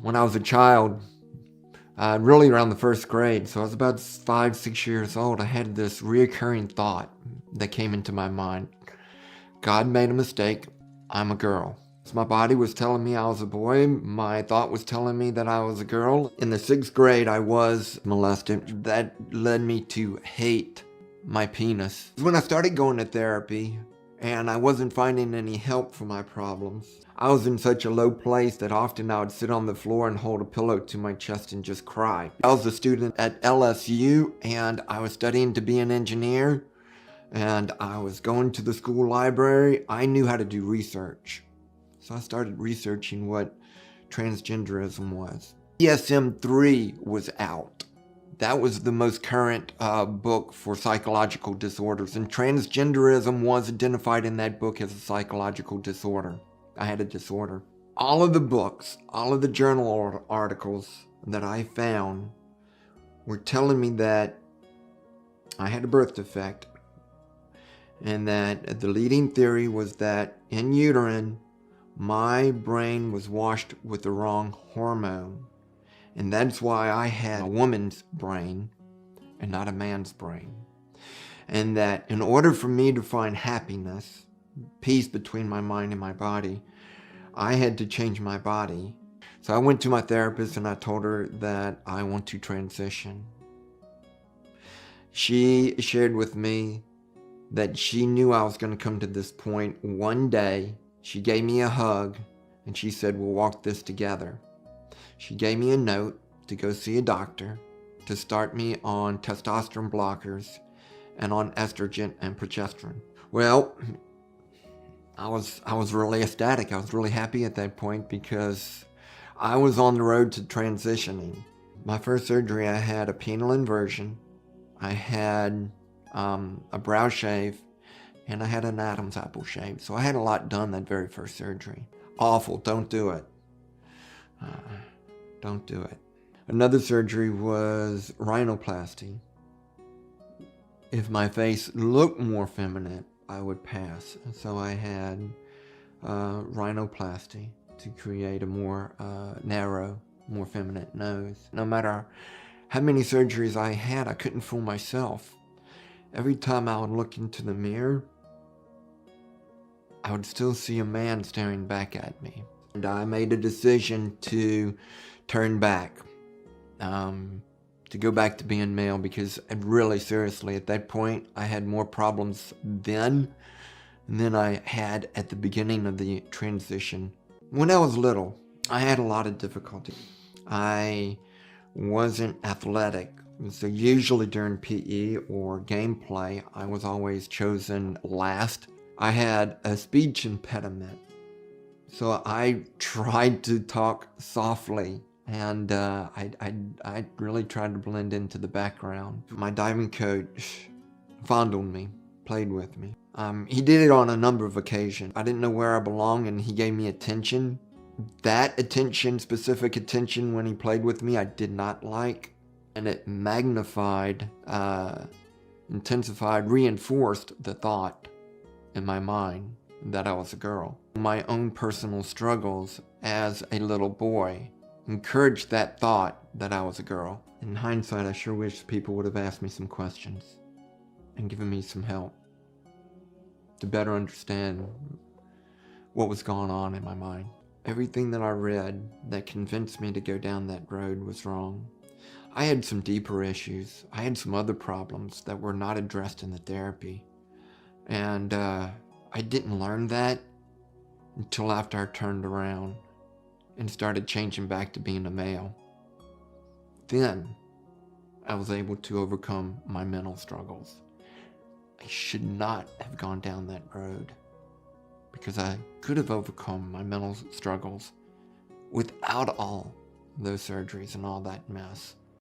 when I was a child, really around the first grade, so I was about 5, 6 years old, I had this reoccurring thought that came into my mind. God made a mistake. I'm a girl. So my body was telling me I was a boy. My thought was telling me that I was a girl. In the 6th grade, I was molested. That led me to hate my penis. When I started going to therapy and I wasn't finding any help for my problems, I was in such a low place that often I would sit on the floor and hold a pillow to my chest and just cry. I was a student at LSU and I was studying to be an engineer, and I was going to the school library. I knew how to do research. So I started researching what transgenderism was. DSM-3 was out. That was the most current book for psychological disorders, and transgenderism was identified in that book as a psychological disorder. I had a disorder. All of the books, all of the journal articles that I found were telling me that I had a birth defect, and that the leading theory was that in utero, my brain was washed with the wrong hormone. And that's why I had a woman's brain and not a man's brain. And that in order for me to find happiness, peace between my mind and my body, I had to change my body. So I went to my therapist and I told her that I want to transition. She shared with me that she knew I was going to come to this point one day. She gave me a hug and she said, we'll walk this together. She gave me a note to go see a doctor to start me on testosterone blockers and on estrogen and progesterone. Well, I was really ecstatic. I was really happy at that point because I was on the road to transitioning. My first surgery, I had a penile inversion. I had a brow shave, and I had an Adam's apple shave. So I had a lot done that very first surgery. Awful, don't do it. Don't do it. Another surgery was rhinoplasty. If my face looked more feminine, I would pass. So I had rhinoplasty to create a more narrow, more feminine nose. No matter how many surgeries I had, I couldn't fool myself. Every time I would look into the mirror, I would still see a man staring back at me. And I made a decision to turn back, to go back to being male, because really seriously at that point I had more problems then than I had at the beginning of the transition. When I was little, I had a lot of difficulty. I wasn't athletic, so usually during PE or gameplay I was always chosen last. I had a speech impediment, so I tried to talk softly, and I really tried to blend into the background. My diving coach fondled me, played with me. He did it on a number of occasions. I didn't know where I belonged, and he gave me attention. That attention, specific attention when he played with me, I did not like, and it magnified, intensified, reinforced the thought in my mind that I was a girl. My own personal struggles as a little boy encouraged that thought that I was a girl. In hindsight, I sure wish people would have asked me some questions and given me some help to better understand what was going on in my mind. Everything that I read that convinced me to go down that road was wrong. I had some deeper issues. I had some other problems that were not addressed in the therapy. And I didn't learn that until after I turned around and started changing back to being a male. Then I was able to overcome my mental struggles. I should not have gone down that road, because I could have overcome my mental struggles without all those surgeries and all that mess.